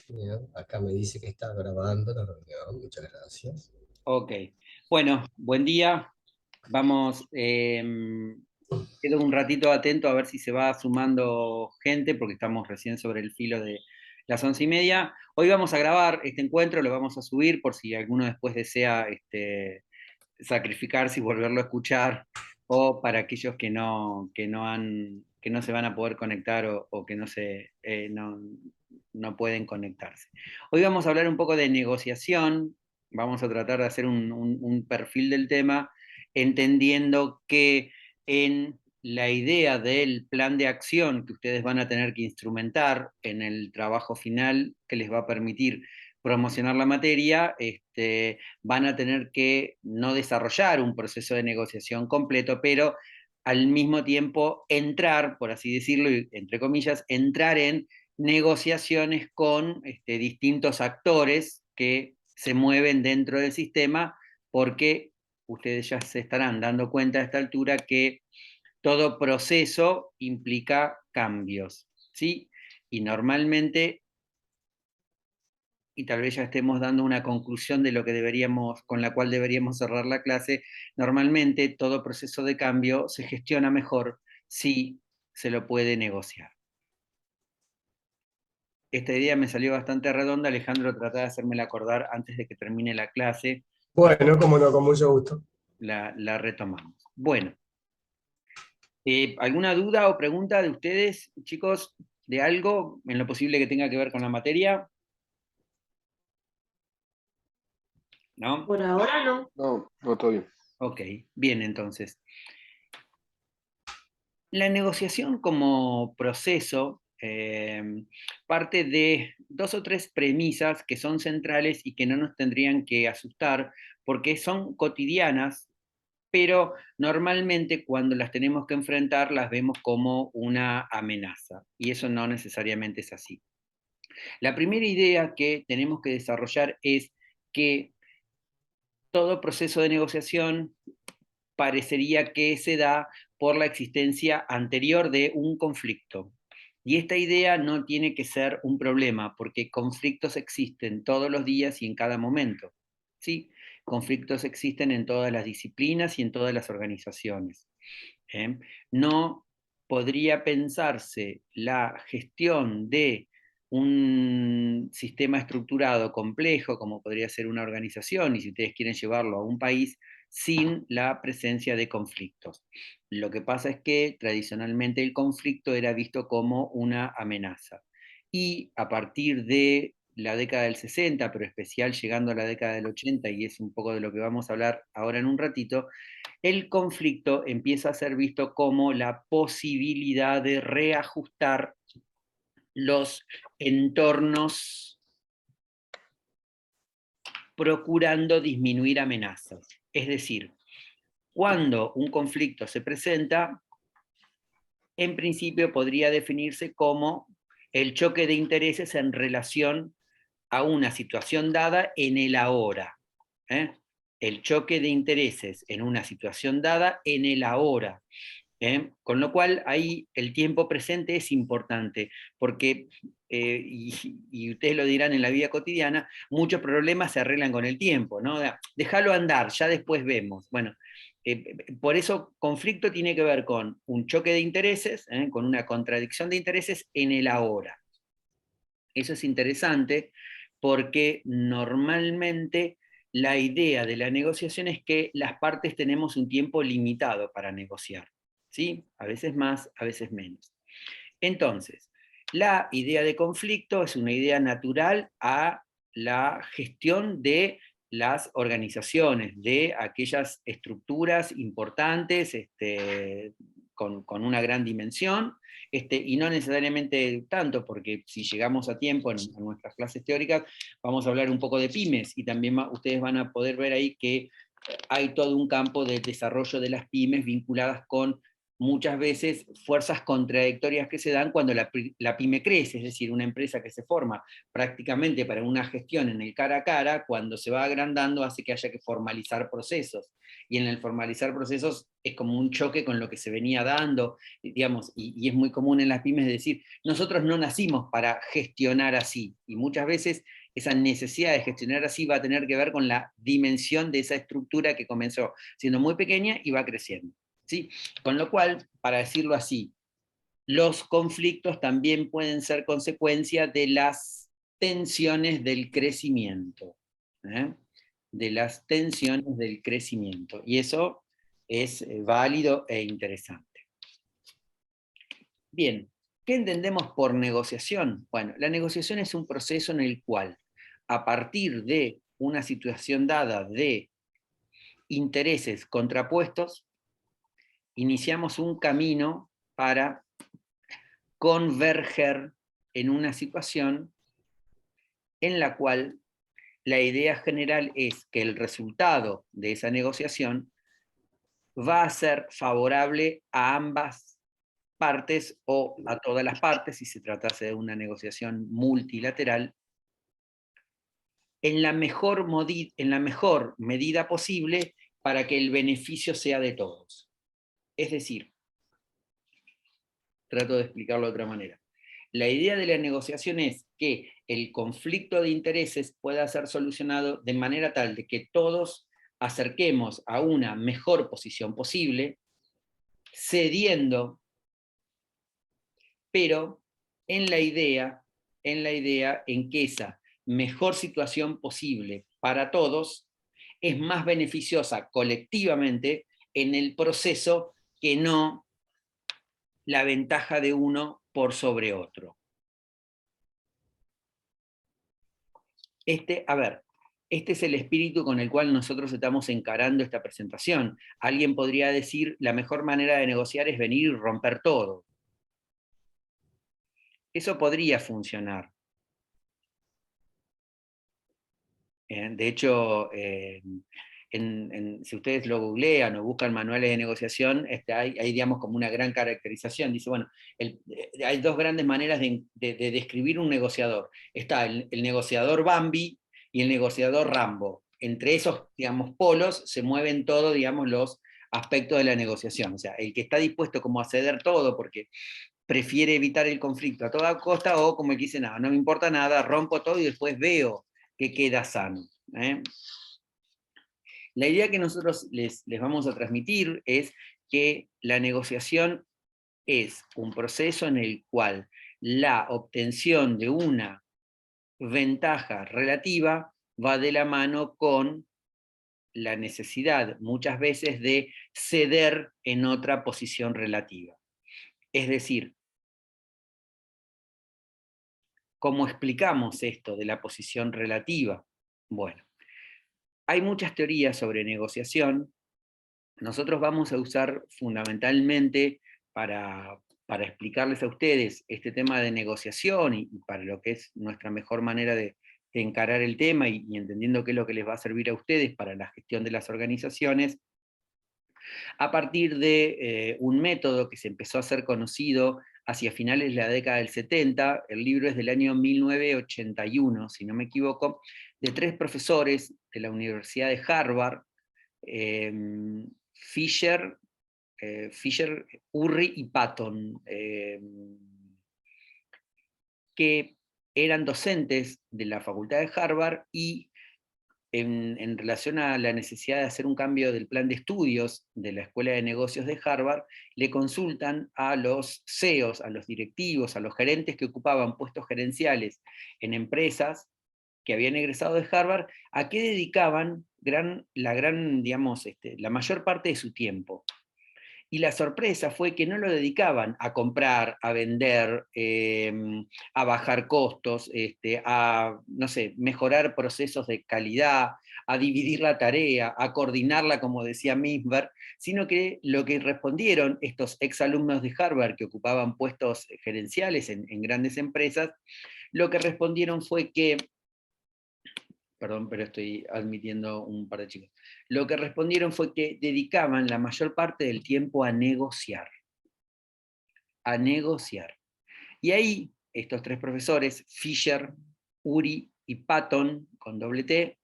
Bien, acá me dice que está grabando la reunión, muchas gracias. Ok. Bueno, buen día. Vamos, quedo un ratito atento a ver si se va sumando gente, porque estamos recién sobre el filo de las 11:30. Hoy vamos a grabar este encuentro, lo vamos a subir por si alguno después desea sacrificarse y volverlo a escuchar, o para aquellos que no se van a poder conectar o que no pueden conectarse. Hoy vamos a hablar un poco de negociación, vamos a tratar de hacer un perfil del tema, entendiendo que en la idea del plan de acción que ustedes van a tener que instrumentar en el trabajo final que les va a permitir promocionar la materia, van a tener que no desarrollar un proceso de negociación completo, pero al mismo tiempo entrar, por así decirlo, entre comillas, entrar en negociaciones con distintos actores que se mueven dentro del sistema, porque ustedes ya se estarán dando cuenta a esta altura que todo proceso implica cambios, ¿sí? Y normalmente, y tal vez ya estemos dando una conclusión de lo que deberíamos, con la cual deberíamos cerrar la clase, normalmente todo proceso de cambio se gestiona mejor si se lo puede negociar. Esta idea me salió bastante redonda, Alejandro, trata de hacérmela acordar antes de que termine la clase y Bueno, como no, con mucho gusto. la retomamos. Bueno, ¿alguna duda o pregunta de ustedes, chicos, de algo en lo posible que tenga que ver con la materia? ¿No? Por ahora no. No, no, todo bien. Ok, bien, entonces. La negociación como proceso parte de dos o tres premisas que son centrales y que no nos tendrían que asustar porque son cotidianas, pero normalmente cuando las tenemos que enfrentar las vemos como una amenaza y eso no necesariamente es así. La primera idea que tenemos que desarrollar es que todo proceso de negociación parecería que se da por la existencia anterior de un conflicto. Y esta idea no tiene que ser un problema, porque conflictos existen todos los días y en cada momento. ¿Sí? Conflictos existen en todas las disciplinas y en todas las organizaciones. ¿Eh? No podría pensarse la gestión de un sistema estructurado complejo, como podría ser una organización, y si ustedes quieren llevarlo a un país, sin la presencia de conflictos. Lo que pasa es que tradicionalmente el conflicto era visto como una amenaza. Y a partir de la década del 60, pero especial llegando a la década del 80, y es un poco de lo que vamos a hablar ahora en un ratito, el conflicto empieza a ser visto como la posibilidad de reajustar los entornos procurando disminuir amenazas. Es decir, cuando un conflicto se presenta, en principio podría definirse como el choque de intereses en relación a una situación dada en el ahora. ¿Eh? El choque de intereses en una situación dada en el ahora. Con lo cual ahí el tiempo presente es importante, porque, y ustedes lo dirán en la vida cotidiana, muchos problemas se arreglan con el tiempo, ¿no? Déjalo andar, ya después vemos. Bueno, por eso conflicto tiene que ver con un choque de intereses, con una contradicción de intereses en el ahora. Eso es interesante porque normalmente la idea de la negociación es que las partes tenemos un tiempo limitado para negociar, ¿sí? A veces más, a veces menos. Entonces, la idea de conflicto es una idea natural a la gestión de las organizaciones, de aquellas estructuras importantes con una gran dimensión, y no necesariamente tanto, porque si llegamos a tiempo en nuestras clases teóricas, vamos a hablar un poco de pymes, y también ustedes van a poder ver ahí que hay todo un campo de desarrollo de las pymes vinculadas con muchas veces fuerzas contradictorias que se dan cuando la pyme crece, es decir, una empresa que se forma prácticamente para una gestión en el cara a cara, cuando se va agrandando hace que haya que formalizar procesos. Y en el formalizar procesos es como un choque con lo que se venía dando, digamos, y es muy común en las pymes decir, nosotros no nacimos para gestionar así, y muchas veces esa necesidad de gestionar así va a tener que ver con la dimensión de esa estructura que comenzó siendo muy pequeña y va creciendo. ¿Sí? Con lo cual, para decirlo así, los conflictos también pueden ser consecuencia de las tensiones del crecimiento. ¿eh? De las tensiones del crecimiento. Y eso es válido e interesante. Bien, ¿qué entendemos por negociación? Bueno, la negociación es un proceso en el cual, a partir de una situación dada de intereses contrapuestos, iniciamos un camino para converger en una situación en la cual la idea general es que el resultado de esa negociación va a ser favorable a ambas partes o a todas las partes, si se tratase de una negociación multilateral, en la mejor medida posible para que el beneficio sea de todos. Es decir, trato de explicarlo de otra manera. La idea de la negociación es que el conflicto de intereses pueda ser solucionado de manera tal de que todos acerquemos a una mejor posición posible, cediendo, pero en que esa mejor situación posible para todos es más beneficiosa colectivamente en el proceso que no la ventaja de uno por sobre otro. Este es el espíritu con el cual nosotros estamos encarando esta presentación. Alguien podría decir, la mejor manera de negociar es venir y romper todo. Eso podría funcionar. De hecho, si ustedes lo googlean o buscan manuales de negociación, hay, digamos, como una gran caracterización. Dice, bueno, hay dos grandes maneras de describir un negociador. Está el negociador Bambi y el negociador Rambo. Entre esos, digamos, polos se mueven todos, digamos, los aspectos de la negociación. O sea, el que está dispuesto como a ceder todo porque prefiere evitar el conflicto a toda costa, o como el que dice, nada, no me importa nada, rompo todo y después veo que queda sano. ¿eh? La idea que nosotros les vamos a transmitir es que la negociación es un proceso en el cual la obtención de una ventaja relativa va de la mano con la necesidad muchas veces de ceder en otra posición relativa. Es decir, ¿cómo explicamos esto de la posición relativa? Bueno, hay muchas teorías sobre negociación. Nosotros vamos a usar fundamentalmente para explicarles a ustedes este tema de negociación y para lo que es nuestra mejor manera de encarar el tema y entendiendo qué es lo que les va a servir a ustedes para la gestión de las organizaciones, a partir de un método que se empezó a hacer conocido hacia finales de la década del 70, el libro es del año 1981, si no me equivoco, de tres profesores de la Universidad de Harvard, Fisher, Urry y Patton, que eran docentes de la Facultad de Harvard y en relación a la necesidad de hacer un cambio del plan de estudios de la Escuela de Negocios de Harvard, le consultan a los CEOs, a los directivos, a los gerentes que ocupaban puestos gerenciales en empresas que habían egresado de Harvard, a qué dedicaban la mayor parte de su tiempo. Y la sorpresa fue que no lo dedicaban a comprar, a vender, a bajar costos, a, no sé, mejorar procesos de calidad, a dividir la tarea, a coordinarla, como decía Misber, sino que lo que respondieron estos exalumnos de Harvard que ocupaban puestos gerenciales en grandes empresas, lo que respondieron fue que, perdón, pero estoy admitiendo un par de chicos. Lo que respondieron fue que dedicaban la mayor parte del tiempo a negociar. a negociar. Y ahí, estos tres profesores, Fisher, Uri y Patton, con doble T,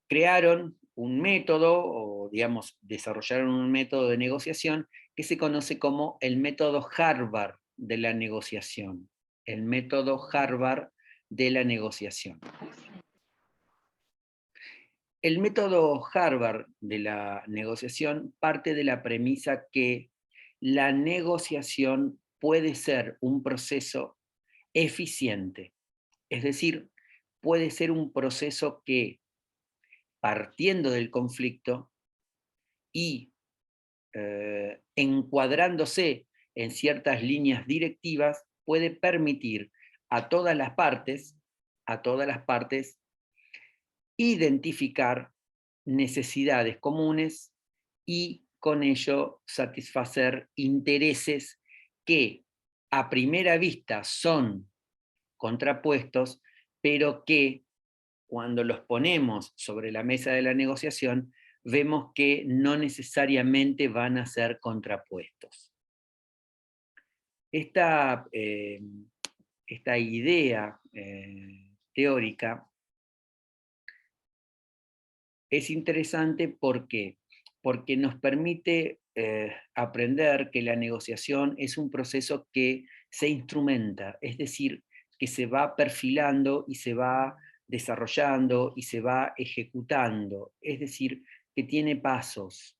crearon un método, o digamos, desarrollaron un método de negociación que se conoce como el método Harvard de la negociación. El método Harvard de la negociación. El método Harvard de la negociación parte de la premisa que la negociación puede ser un proceso eficiente, es decir, puede ser un proceso que, partiendo del conflicto y encuadrándose en ciertas líneas directivas, puede permitir a todas las partes identificar necesidades comunes y con ello satisfacer intereses que a primera vista son contrapuestos, pero que cuando los ponemos sobre la mesa de la negociación, vemos que no necesariamente van a ser contrapuestos. Esta idea teórica es interesante porque nos permite aprender que la negociación es un proceso que se instrumenta, es decir, que se va perfilando y se va desarrollando y se va ejecutando, es decir, que tiene pasos,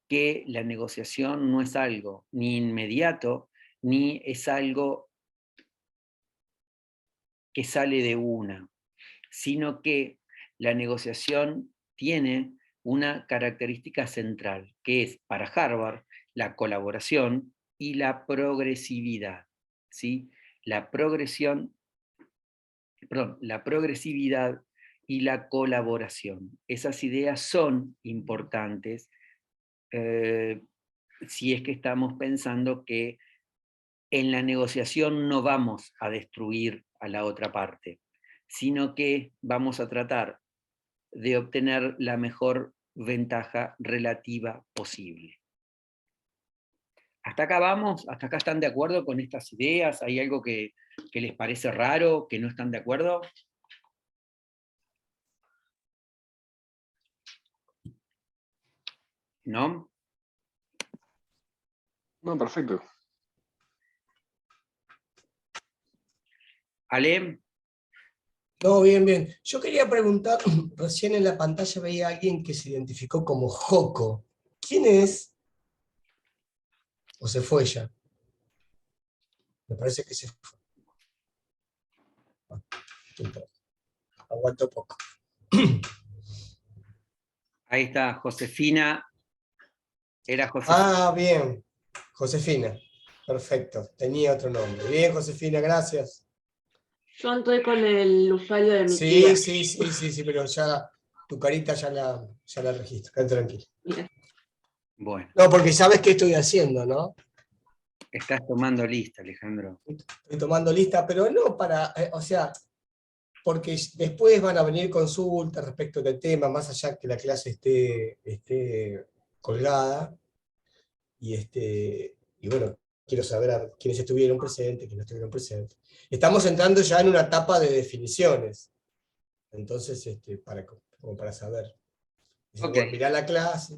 que la negociación no es algo ni inmediato, ni es algo que sale de una, sino que la negociación tiene una característica central, que es para Harvard la colaboración y la progresividad. ¿Sí? La progresividad y la colaboración. Esas ideas son importantes si es que estamos pensando que en la negociación no vamos a destruir a la otra parte, sino que vamos a tratar de obtener la mejor ventaja relativa posible. ¿Hasta acá vamos? ¿Hasta acá están de acuerdo con estas ideas? ¿Hay algo que les parece raro, que no están de acuerdo? ¿No? No, perfecto. ¿Ale? No, bien, bien. Yo quería preguntar, recién en la pantalla veía a alguien que se identificó como Joco. ¿Quién es? ¿O se fue ya? Me parece que se fue. Ah, no importa. Aguanto poco. Ahí está, Josefina. Era Josefina. Ah, bien. Josefina. Perfecto. Tenía otro nombre. Bien, Josefina, gracias. Yo estoy con el usuario de mi tía. Sí, pero ya tu carita ya la registro. Quédate tranquilo. Bueno, No, porque sabes qué estoy haciendo, ¿no? estás tomando lista, Alejandro. Estoy tomando lista, pero no para, o sea, porque después van a venir consultas respecto del tema, más allá que la clase esté colgada, y bueno, quiero saber a quiénes estuvieron presentes, quiénes no estuvieron presentes. Estamos entrando ya en una etapa de definiciones, entonces, como para saber. Ok. Mirá la clase.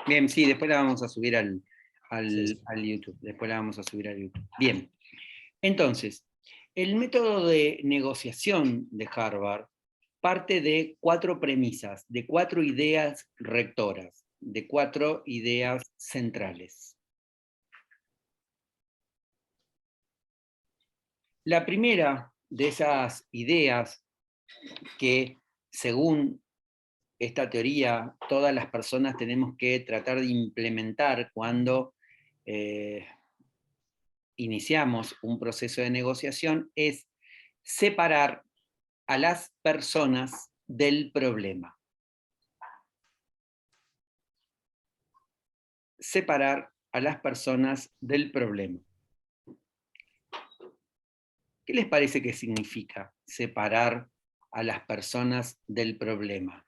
Bien, sí, después la vamos a subir al Sí. YouTube. Después la vamos a subir al YouTube. Bien. Entonces, el método de negociación de Harvard parte de 4 premisas, de 4 ideas rectoras, de 4 ideas centrales. La primera de esas ideas que, según esta teoría, todas las personas tenemos que tratar de implementar cuando iniciamos un proceso de negociación, es separar a las personas del problema. Separar a las personas del problema. ¿Qué les parece que significa separar a las personas del problema?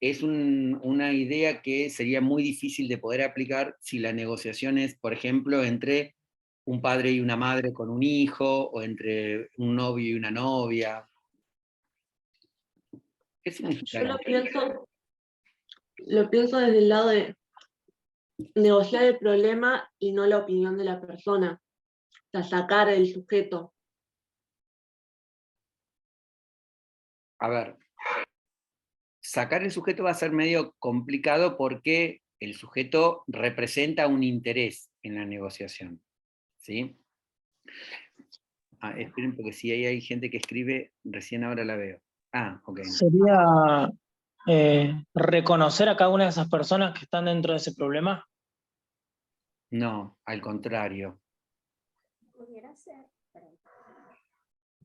es una idea que sería muy difícil de poder aplicar si la negociación es, por ejemplo, entre un padre y una madre con un hijo, o entre un novio y una novia. ¿Qué significa? Yo lo pienso desde el lado de negociar el problema y no la opinión de la persona, o sea, sacar el sujeto. A ver, sacar el sujeto va a ser medio complicado porque el sujeto representa un interés en la negociación, ¿sí? Esperen, porque si ahí hay gente que escribe, recién ahora la veo. Ah, ok. Sería reconocer a cada una de esas personas que están dentro de ese problema. No, al contrario.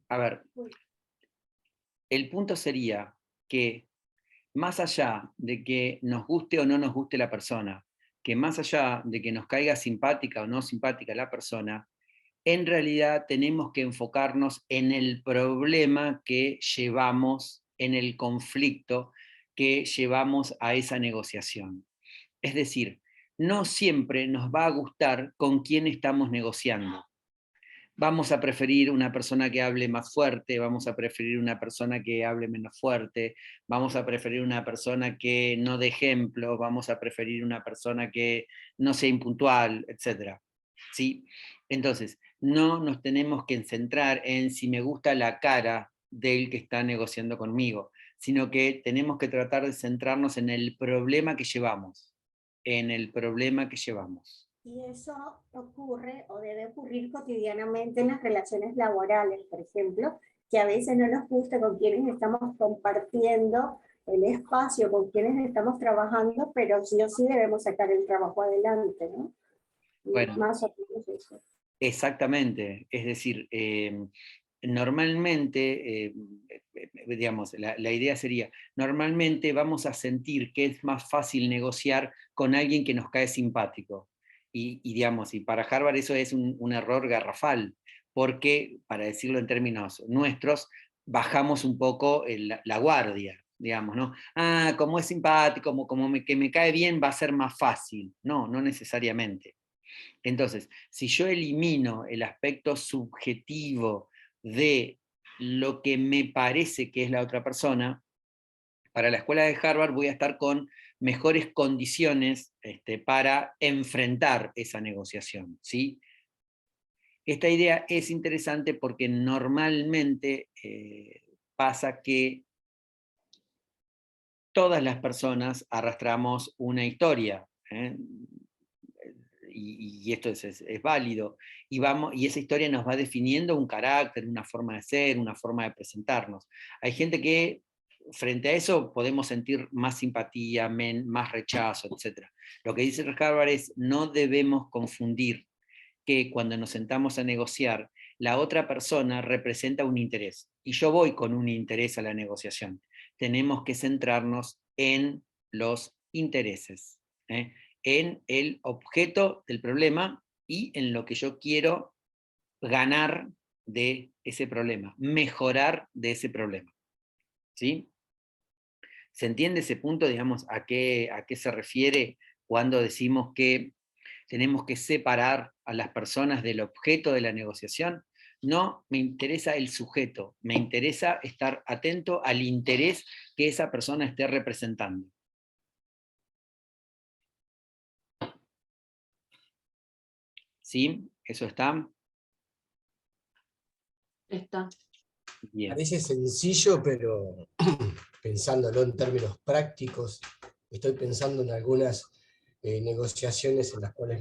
A ver, el punto sería que más allá de que nos guste o no nos guste la persona, que más allá de que nos caiga simpática o no simpática la persona, en realidad tenemos que enfocarnos en el problema que llevamos, en el conflicto que llevamos a esa negociación. Es decir, no siempre nos va a gustar con quién estamos negociando. Vamos a preferir una persona que hable más fuerte, vamos a preferir una persona que hable menos fuerte, vamos a preferir una persona que no dé ejemplos, vamos a preferir una persona que no sea impuntual, etc. ¿Sí? Entonces, no nos tenemos que centrar en si me gusta la cara del que está negociando conmigo, sino que tenemos que tratar de centrarnos en el problema que llevamos, en el problema que llevamos. Y eso ocurre o debe ocurrir cotidianamente en las relaciones laborales, por ejemplo, que a veces no nos gusta con quienes estamos compartiendo el espacio, con quienes estamos trabajando, pero sí o sí debemos sacar el trabajo adelante, ¿no? Bueno, más o menos eso. Exactamente, es decir, normalmente, digamos, la idea sería, normalmente vamos a sentir que es más fácil negociar con alguien que nos cae simpático. Digamos, y para Harvard eso es un error garrafal, porque, para decirlo en términos nuestros, bajamos un poco la guardia, digamos, ¿no? Ah, como es simpático, que me cae bien, va a ser más fácil. No, no necesariamente. Entonces, si yo elimino el aspecto subjetivo de lo que me parece que es la otra persona, para la escuela de Harvard voy a estar con mejores condiciones para enfrentar esa negociación, ¿sí? Esta idea es interesante porque normalmente pasa que todas las personas arrastramos una historia, y esto es válido, y esa historia nos va definiendo un carácter, una forma de ser, una forma de presentarnos. Hay gente que frente a eso podemos sentir más simpatía, más rechazo, etc. Lo que dice Harvard es, no debemos confundir que cuando nos sentamos a negociar, la otra persona representa un interés, y yo voy con un interés a la negociación. Tenemos que centrarnos en los intereses, en el objeto del problema y en lo que yo quiero ganar de ese problema, mejorar de ese problema. ¿Sí? ¿Se entiende ese punto, digamos, a qué se refiere cuando decimos que tenemos que separar a las personas del objeto de la negociación? No me interesa el sujeto, me interesa estar atento al interés que esa persona esté representando. ¿Sí? ¿Eso está? Está. Bien. Parece sencillo, pero pensándolo en términos prácticos, estoy pensando en algunas negociaciones en las cuales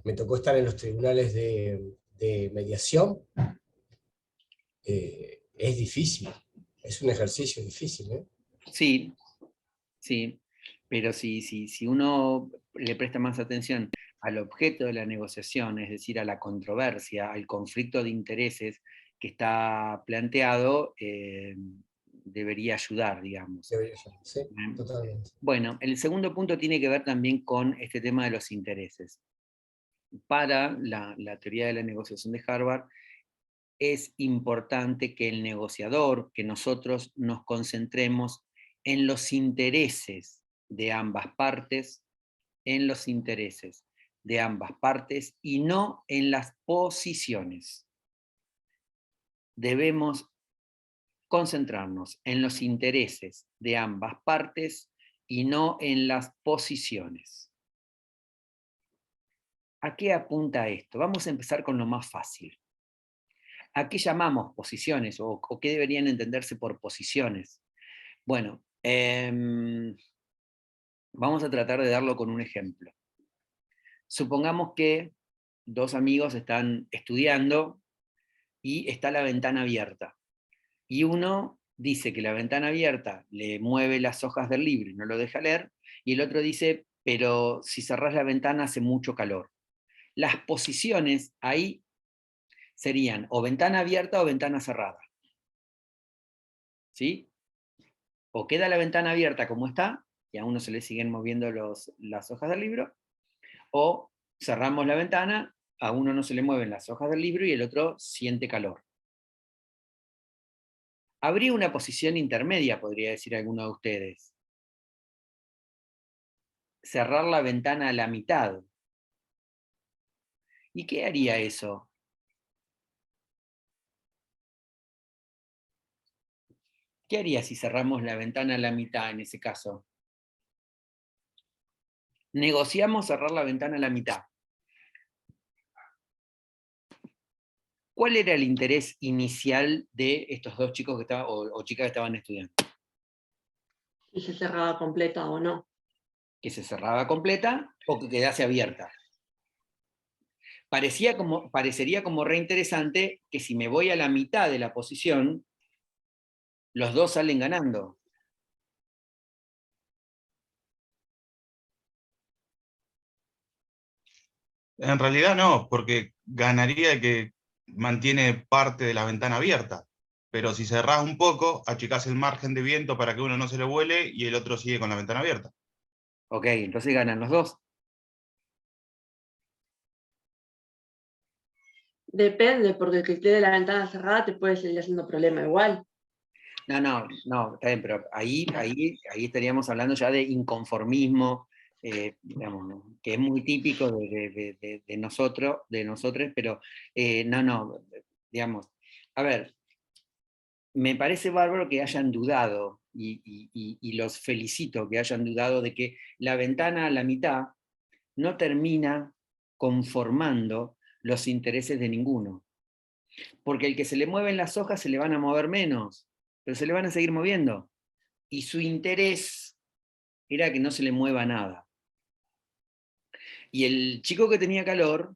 me tocó estar en los tribunales de mediación. Es difícil, es un ejercicio difícil, ¿eh? Sí, sí, pero si uno le presta más atención al objeto de la negociación, es decir, a la controversia, al conflicto de intereses que está planteado, debería ayudar, digamos. Debería ser, sí, totalmente. Bueno, el segundo punto tiene que ver también con este tema de los intereses. Para la teoría de la negociación de Harvard, es importante que el negociador, que nosotros nos concentremos en los intereses de ambas partes, en los intereses de ambas partes y no en las posiciones. Debemos concentrarnos en los intereses de ambas partes y no en las posiciones. ¿A qué apunta esto? Vamos a empezar con lo más fácil. ¿A qué llamamos posiciones o qué deberían entenderse por posiciones? Bueno, vamos a tratar de darlo con un ejemplo. Supongamos que dos amigos están estudiando y está la ventana abierta. Y uno dice que la ventana abierta le mueve las hojas del libro y no lo deja leer, y el otro dice, pero si cerrás la ventana hace mucho calor. Las posiciones ahí serían o ventana abierta o ventana cerrada. ¿Sí? O queda la ventana abierta como está, y a uno se le siguen moviendo las hojas del libro, o cerramos la ventana, a uno no se le mueven las hojas del libro y el otro siente calor. Habría una posición intermedia, podría decir alguno de ustedes. Cerrar la ventana a la mitad. ¿Y qué haría eso? ¿Qué haría si cerramos la ventana a la mitad en ese caso? Negociamos cerrar la ventana a la mitad. ¿Cuál era el interés inicial de estos dos chicos que estaban, o chicas que estaban estudiando? Y se cerraba completa o no. ¿Que se cerraba completa o que quedase abierta? Parecería como re interesante que si me voy a la mitad de la posición, los dos salen ganando. En realidad no, porque ganaría el que mantiene parte de la ventana abierta. Pero si cerrás un poco, achicás el margen de viento para que uno no se le vuele y el otro sigue con la ventana abierta. Ok, entonces ganan los dos. Depende, porque el que quede la ventana cerrada te puede seguir haciendo problema igual. No, está bien, pero ahí estaríamos hablando ya de inconformismo, digamos, ¿no? Que es muy típico de nosotros, pero digamos, a ver, me parece bárbaro que hayan dudado, y los felicito que hayan dudado de que la ventana a la mitad no termina conformando los intereses de ninguno. Porque el que se le mueven las hojas se le van a mover menos, pero se le van a seguir moviendo. Y su interés era que no se le mueva nada. Y el chico que tenía calor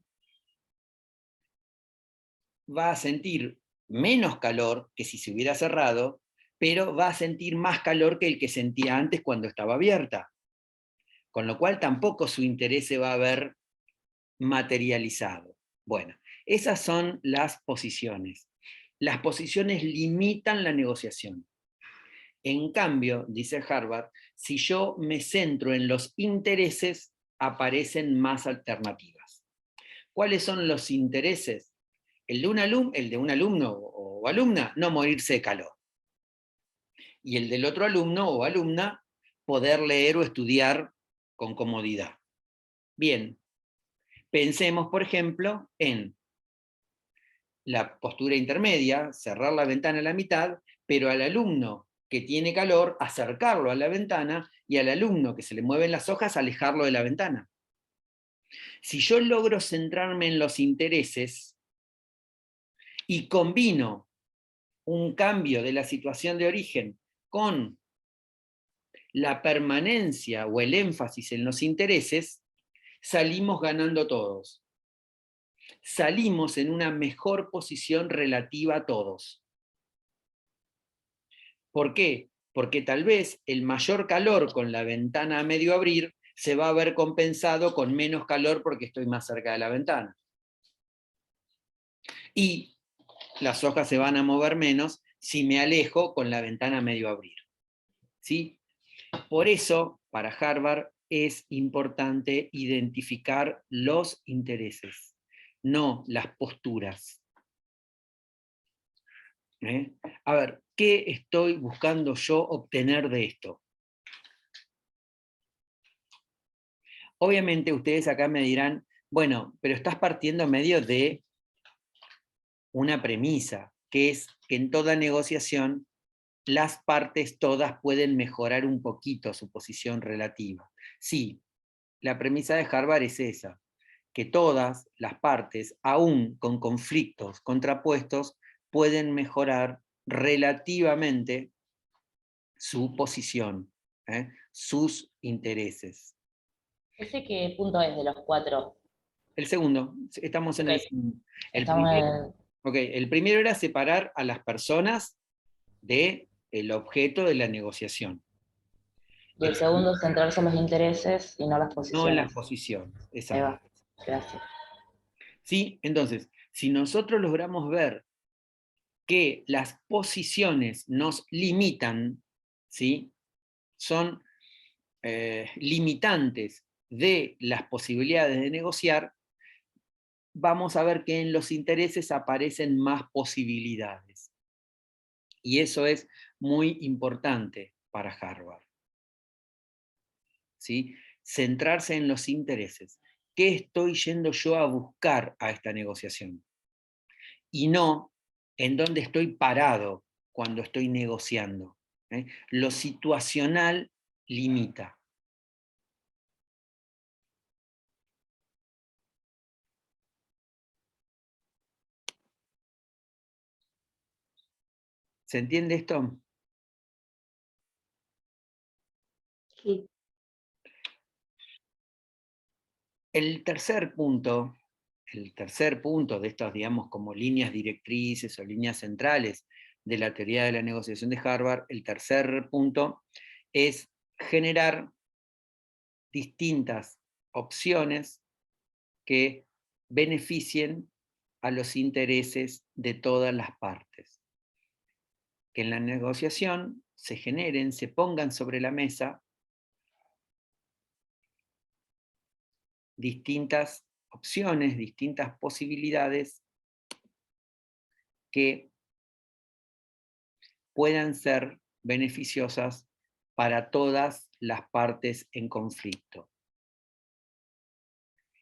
va a sentir menos calor que si se hubiera cerrado, pero va a sentir más calor que el que sentía antes cuando estaba abierta. Con lo cual tampoco su interés se va a ver materializado. Bueno, esas son las posiciones. Las posiciones limitan la negociación. En cambio, dice Harvard, si yo me centro en los intereses, aparecen más alternativas. ¿Cuáles son los intereses? El de un alumno o alumna, no morirse de calor. Y el del otro alumno o alumna, poder leer o estudiar con comodidad. Bien, pensemos, por ejemplo, en la postura intermedia, cerrar la ventana a la mitad, pero al alumno que tiene calor, acercarlo a la ventana, y al alumno que se le mueven las hojas, alejarlo de la ventana. Si yo logro centrarme en los intereses y combino un cambio de la situación de origen con la permanencia o el énfasis en los intereses, salimos ganando todos. Salimos en una mejor posición relativa a todos. ¿Por qué? Porque tal vez el mayor calor con la ventana a medio abrir se va a ver compensado con menos calor porque estoy más cerca de la ventana. Y las hojas se van a mover menos si me alejo con la ventana a medio abrir. ¿Sí? Por eso, para Harvard, es importante identificar los intereses, no las posturas. A ver, ¿qué estoy buscando yo obtener de esto? Obviamente ustedes acá me dirán, bueno, pero estás partiendo medio de una premisa, que es que en toda negociación las partes todas pueden mejorar un poquito su posición relativa. Sí, la premisa de Harvard es esa, que todas las partes, aún con conflictos contrapuestos, pueden mejorar relativamente su posición, sus intereses. ¿Ese qué punto es de los 4? El segundo, estamos en Ok. el segundo. Estamos El primero era separar a las personas del objeto de la negociación. y el segundo es centrarse en los intereses y no las No en las posiciones. posiciones, Ahí va, exacto. gracias. ¿Sí? Entonces, si nosotros logramos ver que las posiciones nos limitan, ¿sí? Son limitantes de las posibilidades de negociar, vamos a ver que en los intereses aparecen más posibilidades. Y eso es muy importante para Harvard. ¿Sí? Centrarse en los intereses. ¿Qué estoy yendo yo a buscar a esta negociación? Y no en dónde estoy parado cuando estoy negociando. Lo situacional limita. ¿Se entiende esto? Sí. El tercer punto de estas, digamos, como líneas directrices o líneas centrales de la teoría de la negociación de Harvard, el tercer punto es generar distintas opciones que beneficien a los intereses de todas las partes. Que en la negociación se generen, se pongan sobre la mesa distintas opciones, distintas posibilidades que puedan ser beneficiosas para todas las partes en conflicto.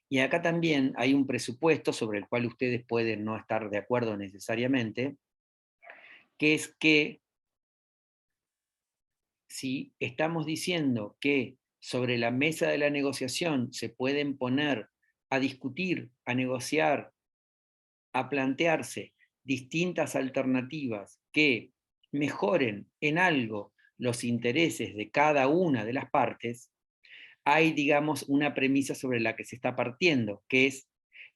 Y acá también hay un presupuesto sobre el cual ustedes pueden no estar de acuerdo necesariamente, que es que si estamos diciendo que sobre la mesa de la negociación se pueden poner a discutir, a negociar, a plantearse distintas alternativas que mejoren en algo los intereses de cada una de las partes, hay, digamos, una premisa sobre la que se está partiendo, que es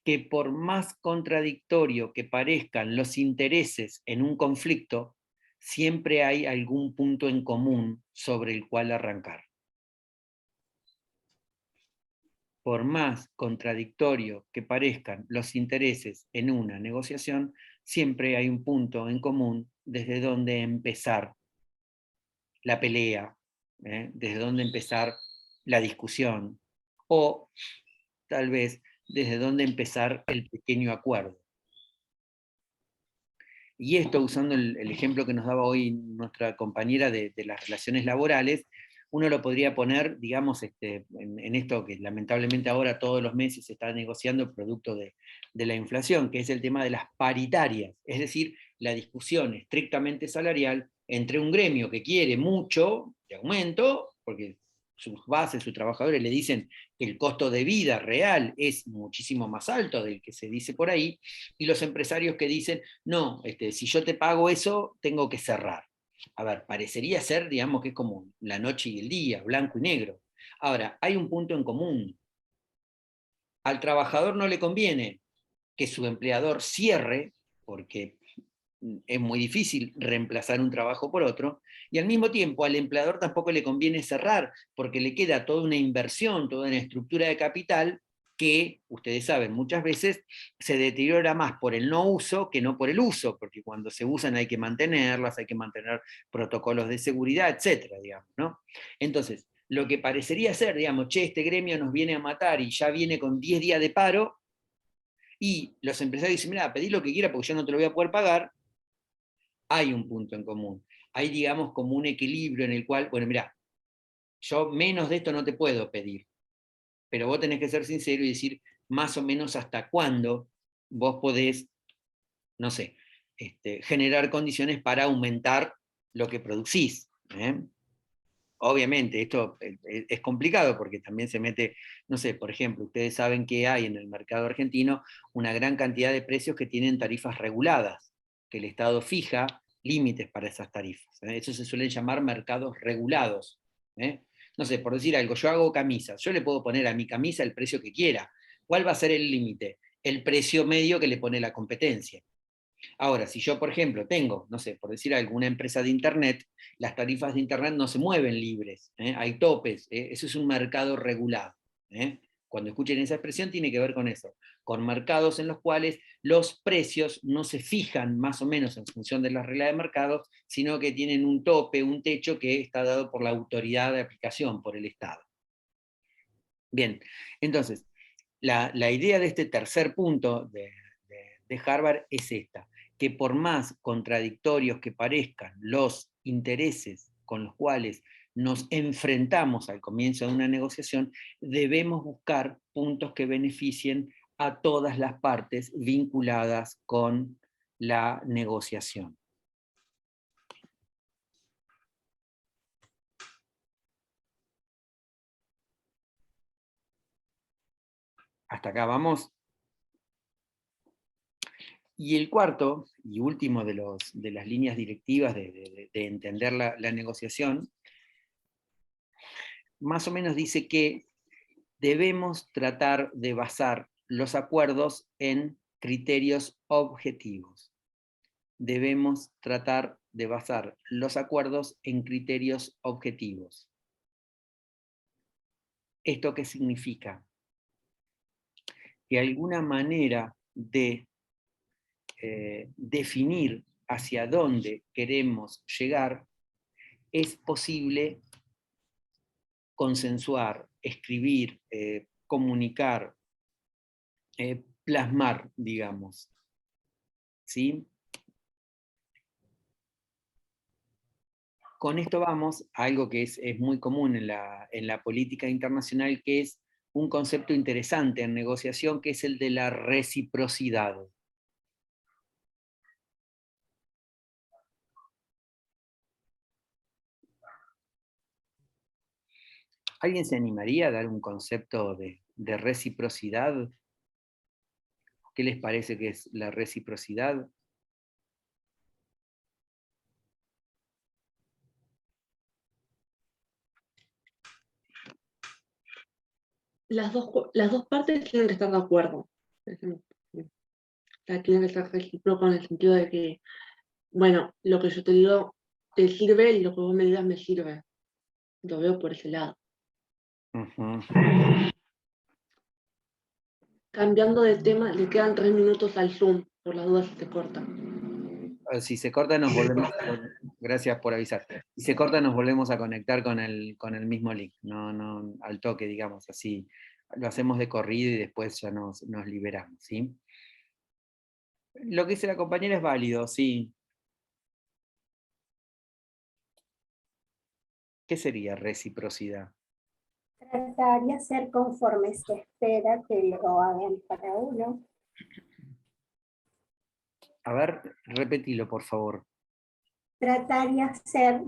que por más contradictorio que parezcan los intereses en un conflicto, siempre hay algún punto en común sobre el cual arrancar. Por más contradictorio que parezcan los intereses en una negociación, siempre hay un punto en común desde donde empezar la pelea, desde donde empezar la discusión, o tal vez desde donde empezar el pequeño acuerdo. Y esto, usando el ejemplo que nos daba hoy nuestra compañera de las relaciones laborales, uno lo podría poner, digamos, en esto que lamentablemente ahora todos los meses se está negociando producto de la inflación, que es el tema de las paritarias, es decir, la discusión estrictamente salarial entre un gremio que quiere mucho de aumento, porque sus bases, sus trabajadores le dicen que el costo de vida real es muchísimo más alto del que se dice por ahí, y los empresarios que dicen, no, si yo te pago eso, tengo que cerrar. A ver, parecería ser, digamos, que es como la noche y el día, blanco y negro. Ahora, hay un punto en común. Al trabajador no le conviene que su empleador cierre, porque es muy difícil reemplazar un trabajo por otro, y al mismo tiempo al empleador tampoco le conviene cerrar, porque le queda toda una inversión, toda una estructura de capital que, ustedes saben, muchas veces se deteriora más por el no uso que no por el uso, porque cuando se usan hay que mantenerlas, hay que mantener protocolos de seguridad, etcétera, digamos, ¿no? Entonces, lo que parecería ser, digamos, che, este gremio nos viene a matar y ya viene con 10 días de paro, y los empresarios dicen, mira, pedí lo que quiera porque yo no te lo voy a poder pagar, hay un punto en común. Hay, digamos, como un equilibrio en el cual, bueno, mirá, yo menos de esto no te puedo pedir, pero vos tenés que ser sincero y decir más o menos hasta cuándo vos podés, no sé, generar condiciones para aumentar lo que producís. Obviamente, esto es complicado porque también se mete, no sé, por ejemplo, ustedes saben que hay en el mercado argentino una gran cantidad de precios que tienen tarifas reguladas, que el Estado fija límites para esas tarifas. Eso se suelen llamar mercados regulados. No sé, por decir algo, yo hago camisas, yo le puedo poner a mi camisa el precio que quiera. ¿Cuál va a ser el límite? El precio medio que le pone la competencia. Ahora, si yo, por ejemplo, tengo, no sé, por decir alguna empresa de Internet, las tarifas de Internet no se mueven libres, hay topes, eso es un mercado regulado. Cuando escuchen esa expresión tiene que ver con eso, con mercados en los cuales los precios no se fijan más o menos en función de las reglas de mercado, sino que tienen un tope, un techo que está dado por la autoridad de aplicación, por el Estado. Bien, entonces, la idea de este tercer punto de Harvard es esta, que por más contradictorios que parezcan los intereses con los cuales nos enfrentamos al comienzo de una negociación, debemos buscar puntos que beneficien a todas las partes vinculadas con la negociación. ¿Hasta acá vamos? Y el cuarto y último de las líneas directivas de entender la negociación, más o menos dice que debemos tratar de basar los acuerdos en criterios objetivos. Debemos tratar de basar los acuerdos en criterios objetivos. ¿Esto qué significa? Que alguna manera de definir hacia dónde queremos llegar es posible consensuar, escribir, comunicar, plasmar, digamos. ¿Sí? Con esto vamos a algo que es muy común en la política internacional, que es un concepto interesante en negociación, que es el de la reciprocidad. ¿Alguien se animaría a dar un concepto de reciprocidad? ¿Qué les parece que es la reciprocidad? Las dos partes tienen que estar de acuerdo. Tienen que estar recíproco en el sentido de que, bueno, lo que yo te digo te sirve y lo que vos me digas me sirve. Lo veo por ese lado. Uh-huh. Cambiando de tema, le quedan 3 minutos al Zoom, por las dudas si te cortan. Si se corta nos volvemos, gracias por avisar, si se corta nos volvemos a conectar con el mismo link, no al toque, digamos, así lo hacemos de corrido y después ya nos liberamos, ¿sí? Lo que dice la compañera es válido, sí. ¿Qué sería reciprocidad? Tratar y hacer conforme se espera que lo hagan para uno. A ver, repetilo, por favor. Tratar y hacer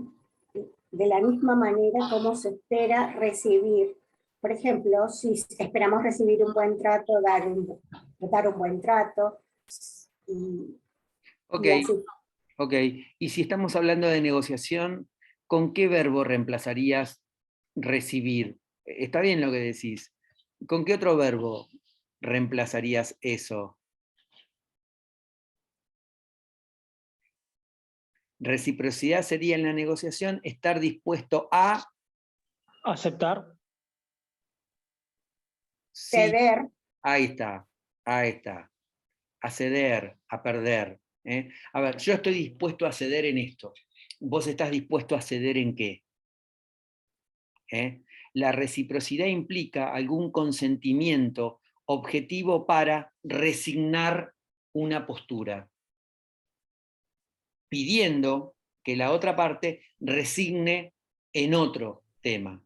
de la misma manera como se espera recibir. Por ejemplo, si esperamos recibir un buen trato, dar un buen trato. Ok, y así. ok. Y si estamos hablando de negociación, ¿con qué verbo reemplazarías recibir? Está bien lo que decís. ¿Con qué otro verbo reemplazarías eso? Reciprocidad sería en la negociación estar dispuesto a Aceptar. Ceder. Ahí está, ahí está. A ceder, a perder. A ver, yo estoy dispuesto a ceder en esto. ¿Vos estás dispuesto a ceder en qué? La reciprocidad implica algún consentimiento objetivo para resignar una postura. pidiendo que la otra parte resigne en otro tema.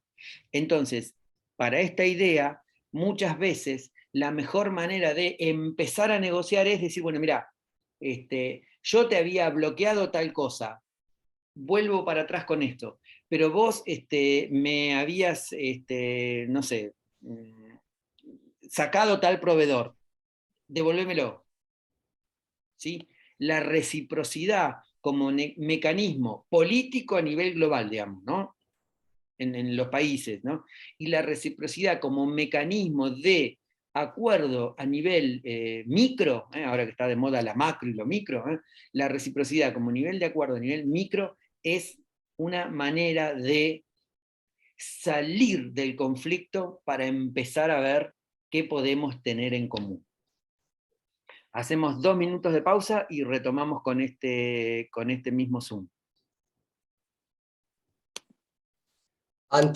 Entonces, para esta idea, muchas veces la mejor manera de empezar a negociar es decir, bueno, mira, yo te había bloqueado tal cosa, vuelvo para atrás con esto, pero vos me habías, no sé, sacado tal proveedor, devolvémelo. ¿Sí? La reciprocidad como mecanismo político a nivel global, digamos, ¿no? En los países, ¿no? Y la reciprocidad como mecanismo de acuerdo a nivel micro, ahora que está de moda la macro y lo micro, la reciprocidad como nivel de acuerdo a nivel micro es una manera de salir del conflicto para empezar a ver qué podemos tener en común. Hacemos 2 minutos de pausa y retomamos con este mismo Zoom. Ante